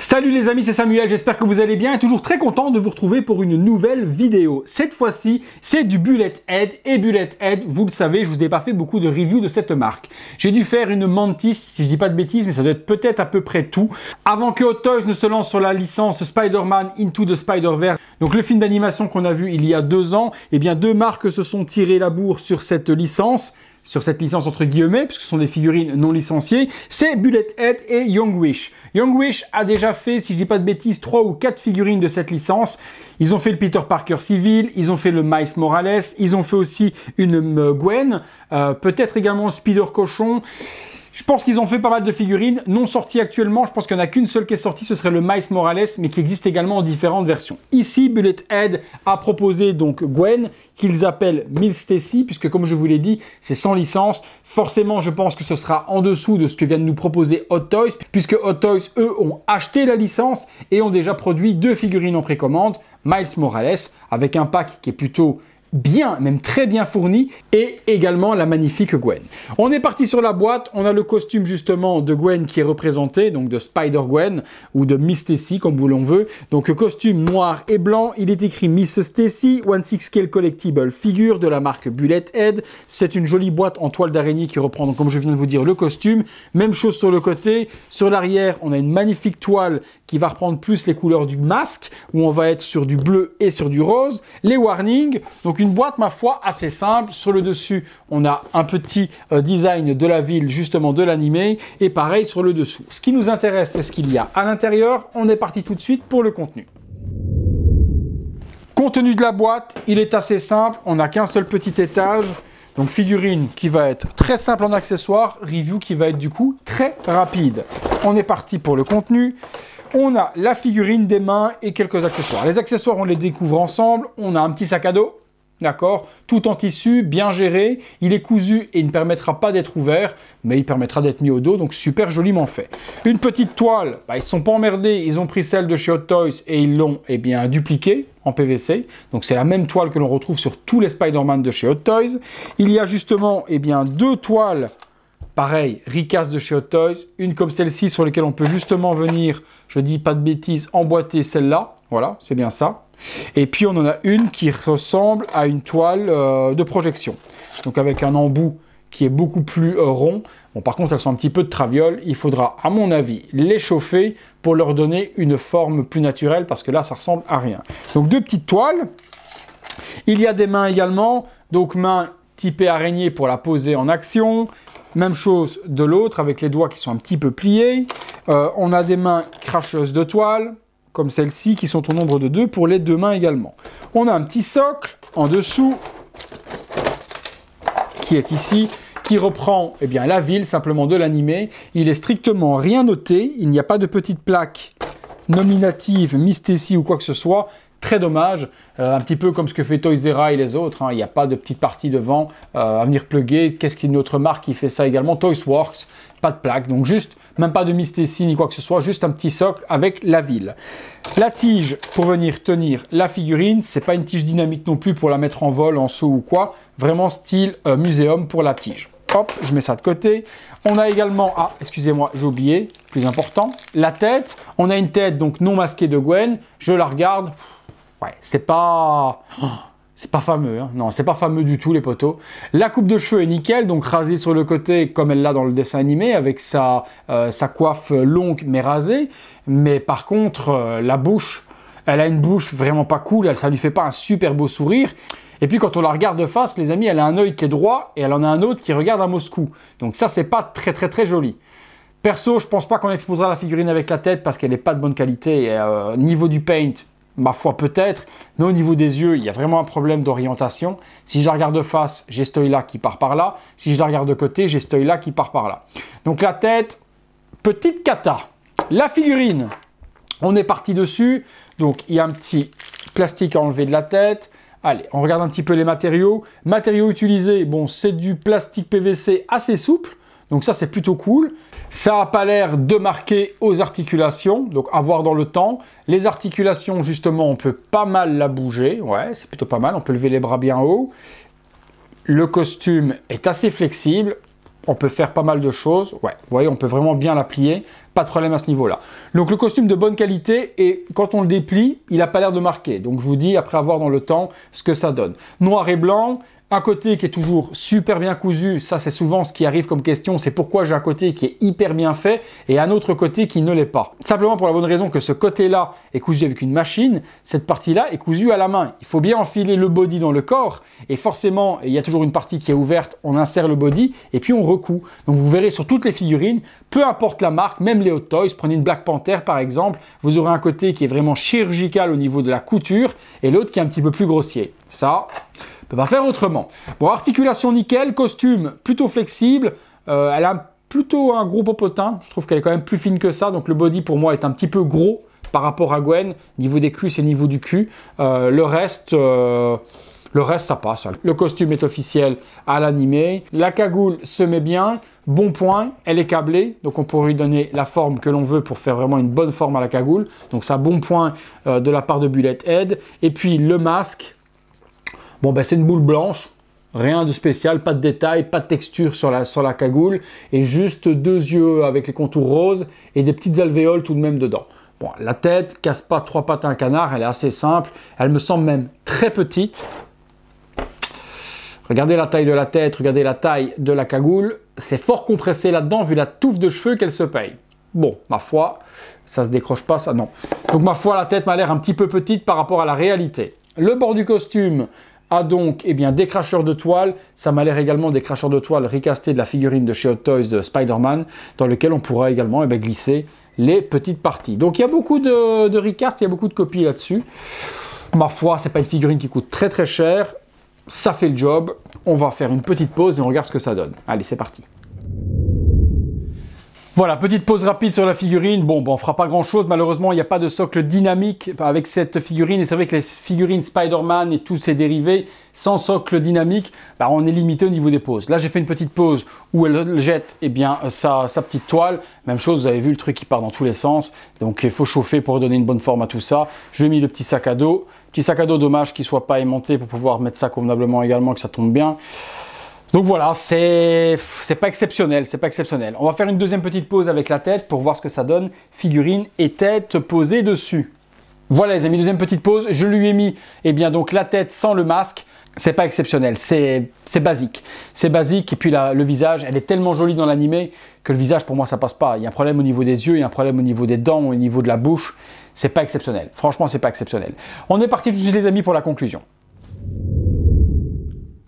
Salut les amis, c'est Samuel, j'espère que vous allez bien et toujours très content de vous retrouver pour une nouvelle vidéo. Cette fois-ci, c'est du Bullet Head et Bullet Head, vous le savez, je vous ai pas fait beaucoup de reviews de cette marque. J'ai dû faire une Mantis, si je dis pas de bêtises, mais ça doit être peut-être à peu près tout. Avant que Hot Toys ne se lance sur la licence Spider-Man Into the Spider-Verse, donc le film d'animation qu'on a vu il y a 2 ans, eh bien 2 marques se sont tirées la bourre sur cette licence entre guillemets, puisque ce sont des figurines non licenciées, c'est Bullet Head et Young Wish. Young Wish a déjà fait, si je dis pas de bêtises, 3 ou 4 figurines de cette licence. Ils ont fait le Peter Parker civil, ils ont fait le Miles Morales, ils ont fait aussi une Gwen, peut-être également Spider Cochon. Je pense qu'ils ont fait pas mal de figurines non sorties actuellement. Je pense qu'il n'y en a qu'une seule qui est sortie, ce serait le Miles Morales, mais qui existe également en différentes versions. Ici, Bullet Head a proposé donc Gwen, qu'ils appellent Miss Stacy, puisque comme je vous l'ai dit, c'est sans licence. Forcément, je pense que ce sera en dessous de ce que vient de nous proposer Hot Toys, puisque Hot Toys, eux, ont acheté la licence et ont déjà produit 2 figurines en précommande. Miles Morales, avec un pack qui est plutôt bien, même très bien fourni, et également la magnifique Gwen. On est parti sur la boîte, on a le costume justement de Gwen qui est représenté, donc de Spider-Gwen, ou de Miss Stacy, comme vous l'on veut. Donc costume noir et blanc, il est écrit Miss Stacy, 1/6 Scale Collectible Figure de la marque Bullet Head. C'est une jolie boîte en toile d'araignée qui reprend, donc, comme je viens de vous dire, le costume. Même chose sur le côté, sur l'arrière, on a une magnifique toile qui va reprendre plus les couleurs du masque, où on va être sur du bleu et sur du rose. Les warnings, donc une boîte, ma foi, assez simple. Sur le dessus, on a un petit design de la ville, justement de l'animé, et pareil sur le dessous. Ce qui nous intéresse, c'est ce qu'il y a à l'intérieur. On est parti tout de suite pour le contenu. Contenu de la boîte, il est assez simple. On n'a qu'un seul petit étage. Donc figurine qui va être très simple en accessoires, review qui va être du coup très rapide. On est parti pour le contenu. On a la figurine, des mains et quelques accessoires. Les accessoires, on les découvre ensemble. On a un petit sac à dos. D'accord, tout en tissu, bien géré, il est cousu et il ne permettra pas d'être ouvert, mais il permettra d'être mis au dos, donc super joliment fait. Une petite toile, ils ne sont pas emmerdés, ils ont pris celle de chez Hot Toys et ils l'ont dupliquée en PVC, donc c'est la même toile que l'on retrouve sur tous les Spider-Man de chez Hot Toys. Il y a justement 2 toiles, pareil, Ricasse de chez Hot Toys, une comme celle-ci sur laquelle on peut justement venir, je dis pas de bêtises, emboîter celle-là, voilà, c'est bien ça. Et puis on en a une qui ressemble à une toile de projection. Donc avec un embout qui est beaucoup plus rond. Bon, par contre, elles sont un petit peu de traviole. Il faudra, à mon avis, les chauffer pour leur donner une forme plus naturelle parce que là, ça ressemble à rien. Donc 2 petites toiles. Il y a des mains également. Donc mains typées araignée pour la poser en action. Même chose de l'autre avec les doigts qui sont un petit peu pliés. On a des mains cracheuses de toile, comme celle-ci, qui sont au nombre de 2 pour les 2 mains également. On a un petit socle en dessous, qui est ici, qui reprend la ville simplement de l'animé. Il est strictement rien noté, il n'y a pas de petite plaque nominative, Miss Stacy ou quoi que ce soit. Très dommage, un petit peu comme ce que fait Toys R Us et les autres, il n'y a pas de petite partie devant à venir plugger. Qu'est-ce qu'une autre marque qui fait ça également? Toys Works, pas de plaque, donc juste, même pas de Miss Stacy ni quoi que ce soit, juste un petit socle avec la ville. La tige pour venir tenir la figurine, c'est pas une tige dynamique non plus pour la mettre en vol, en saut ou quoi, vraiment style muséum pour la tige. Hop, je mets ça de côté. On a également, excusez-moi, j'ai oublié, plus important, la tête. On a une tête donc non masquée de Gwen, je la regarde. Ouais, c'est pas fameux, hein. Non, c'est pas fameux du tout les potos. La coupe de cheveux est nickel, donc rasée sur le côté comme elle l'a dans le dessin animé, avec sa coiffe longue mais rasée. Mais par contre, la bouche, elle a une bouche vraiment pas cool, ça lui fait pas un super beau sourire. Et puis quand on la regarde de face, les amis, elle a un œil qui est droit et elle en a un autre qui regarde à Moscou. Donc ça, c'est pas très joli. Perso, je pense pas qu'on exposera la figurine avec la tête parce qu'elle n'est pas de bonne qualité. Et, niveau du paint, ma foi peut-être, mais au niveau des yeux, il y a vraiment un problème d'orientation. Si je la regarde de face, j'ai cet œil-là qui part par là. Si je la regarde de côté, j'ai cet œil-là qui part par là. Donc la tête, petite cata. La figurine, on est parti dessus. Donc il y a un petit plastique à enlever de la tête. Allez, on regarde un petit peu les matériaux. Matériaux utilisés, bon, c'est du plastique PVC assez souple. Donc ça, c'est plutôt cool. Ça n'a pas l'air de marquer aux articulations, donc à voir dans le temps. Les articulations, justement, on peut pas mal la bouger. Ouais, c'est plutôt pas mal. On peut lever les bras bien haut. Le costume est assez flexible. on peut faire pas mal de choses. Ouais, vous voyez, on peut vraiment bien la plier. Pas de problème à ce niveau-là. Donc le costume de bonne qualité et quand on le déplie, il n'a pas l'air de marquer. Donc je vous dis après avoir dans le temps ce que ça donne. Noir et blanc. Un côté qui est toujours super bien cousu, ça c'est souvent ce qui arrive comme question, c'est pourquoi j'ai un côté qui est hyper bien fait et un autre côté qui ne l'est pas. Simplement pour la bonne raison que ce côté-là est cousu avec une machine, cette partie-là est cousue à la main. Il faut bien enfiler le body dans le corps et forcément, il y a toujours une partie qui est ouverte, on insère le body et puis on recoud. Donc vous verrez sur toutes les figurines, peu importe la marque, même les Hot Toys, prenez une Black Panther par exemple, vous aurez un côté qui est vraiment chirurgical au niveau de la couture et l'autre qui est un petit peu plus grossier. Ça, on peut pas faire autrement. Bon, articulation nickel, costume plutôt flexible, elle a plutôt un gros popotin, je trouve qu'elle est quand même plus fine que ça, donc le body pour moi est un petit peu gros par rapport à Gwen, niveau des cuisses et niveau du cul. Le reste, ça passe. Le costume est officiel à l'animé, la cagoule se met bien, bon point, elle est câblée, donc on pourrait lui donner la forme que l'on veut pour faire vraiment une bonne forme à la cagoule, donc ça bon point de la part de Bullet Head, et puis le masque. Bon, ben c'est une boule blanche, rien de spécial, pas de détails, pas de texture sur la cagoule, et juste deux yeux avec les contours roses et des petites alvéoles tout de même dedans. Bon, la tête, casse pas trois pattes à un canard, elle est assez simple, elle me semble même très petite. Regardez la taille de la tête, regardez la taille de la cagoule, c'est fort compressé là-dedans vu la touffe de cheveux qu'elle se paye. Bon, ma foi, ça se décroche pas, ça non. Donc ma foi, la tête m'a l'air un petit peu petite par rapport à la réalité. Le bord du costume a donc des cracheurs de toile. Ça m'a l'air également des cracheurs de toile recastés de la figurine de chez Hot Toys de Spider-Man, dans lequel on pourra également glisser les petites parties. Donc il y a beaucoup de recast, il y a beaucoup de copies là-dessus. Ma foi, c'est pas une figurine qui coûte très très cher. Ça fait le job. On va faire une petite pause et on regarde ce que ça donne. Allez, c'est parti. Voilà, petite pause rapide sur la figurine. Bon, on fera pas grand chose. Malheureusement, il n'y a pas de socle dynamique avec cette figurine. Et c'est vrai que les figurines Spider-Man et tous ses dérivés, sans socle dynamique, on est limité au niveau des pauses. Là, j'ai fait une petite pause où elle jette sa petite toile. Même chose, vous avez vu le truc qui part dans tous les sens. Donc, il faut chauffer pour donner une bonne forme à tout ça. Je lui ai mis le petit sac à dos. Petit sac à dos, dommage qu'il ne soit pas aimanté pour pouvoir mettre ça convenablement également, que ça tombe bien. Donc voilà, c'est pas exceptionnel, c'est pas exceptionnel. On va faire une deuxième petite pause avec la tête pour voir ce que ça donne, figurine et tête posée dessus. Voilà les amis, deuxième petite pause, je lui ai mis donc la tête sans le masque. C'est pas exceptionnel, c'est basique. C'est basique et puis le visage, elle est tellement jolie dans l'animé que le visage pour moi ça passe pas. Il y a un problème au niveau des yeux, il y a un problème au niveau des dents, au niveau de la bouche. C'est pas exceptionnel, franchement c'est pas exceptionnel. On est parti tout de suite les amis pour la conclusion.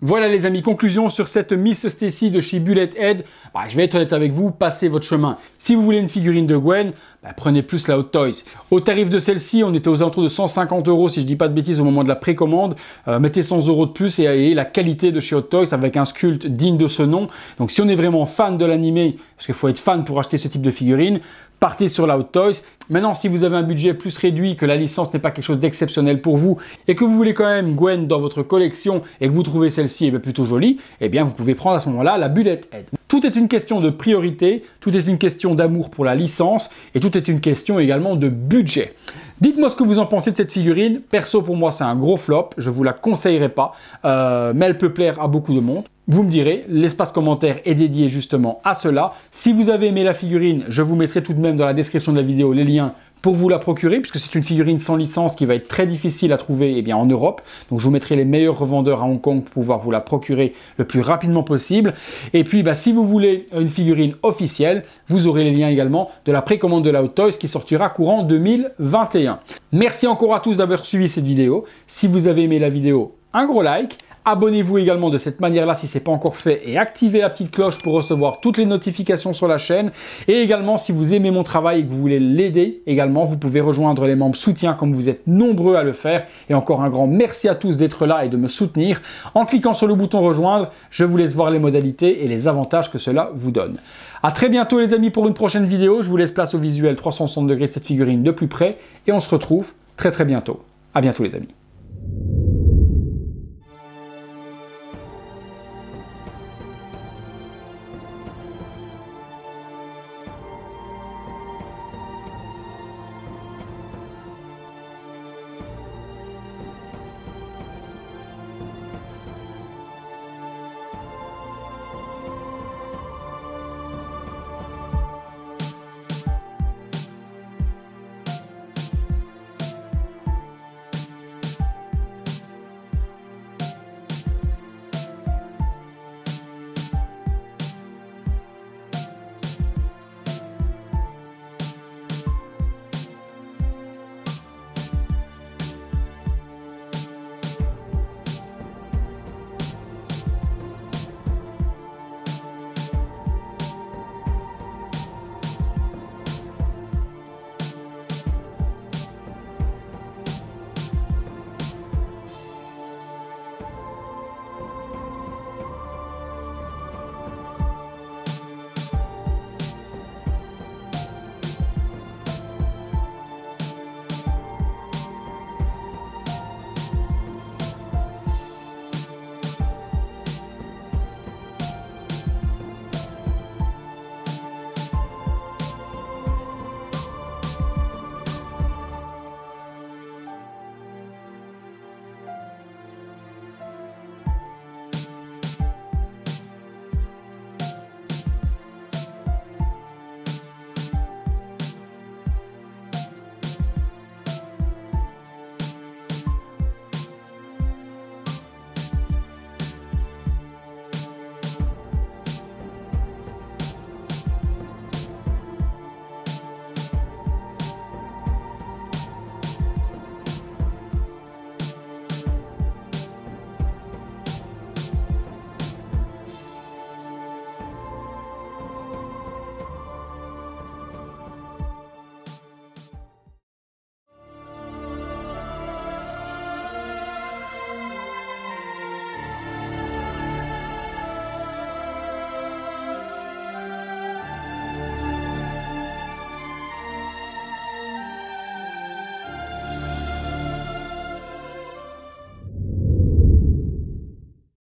Voilà les amis, conclusion sur cette Miss Stacy de chez Bullet Head. Je vais être honnête avec vous, passez votre chemin. Si vous voulez une figurine de Gwen, prenez plus la Hot Toys. Au tarif de celle-ci, on était aux alentours de 150 € si je dis pas de bêtises au moment de la précommande. Mettez 100 € de plus et ayez la qualité de chez Hot Toys avec un sculpte digne de ce nom. Donc si on est vraiment fan de l'animé, parce qu'il faut être fan pour acheter ce type de figurine, partez sur la Hot Toys. Maintenant, si vous avez un budget plus réduit, que la licence n'est pas quelque chose d'exceptionnel pour vous et que vous voulez quand même Gwen dans votre collection et que vous trouvez celle-ci plutôt jolie, vous pouvez prendre à ce moment-là la Bullet Head. Tout est une question de priorité, tout est une question d'amour pour la licence et tout est une question également de budget. Dites-moi ce que vous en pensez de cette figurine. Perso, pour moi, c'est un gros flop. Je ne vous la conseillerais pas, mais elle peut plaire à beaucoup de monde. Vous me direz, l'espace commentaire est dédié justement à cela. Si vous avez aimé la figurine, je vous mettrai tout de même dans la description de la vidéo les liens pour vous la procurer, puisque c'est une figurine sans licence qui va être très difficile à trouver en Europe. Donc je vous mettrai les meilleurs revendeurs à Hong Kong pour pouvoir vous la procurer le plus rapidement possible. Et puis si vous voulez une figurine officielle, vous aurez les liens également de la précommande de la Hot Toys qui sortira courant 2021. Merci encore à tous d'avoir suivi cette vidéo. Si vous avez aimé la vidéo, un gros like. Abonnez-vous également de cette manière-là si ce n'est pas encore fait et activez la petite cloche pour recevoir toutes les notifications sur la chaîne. Et également, si vous aimez mon travail et que vous voulez l'aider également, vous pouvez rejoindre les membres soutien comme vous êtes nombreux à le faire. Et encore un grand merci à tous d'être là et de me soutenir. En cliquant sur le bouton rejoindre, je vous laisse voir les modalités et les avantages que cela vous donne. A très bientôt les amis pour une prochaine vidéo. Je vous laisse place au visuel 360 degrés de cette figurine de plus près et on se retrouve très bientôt. À bientôt les amis.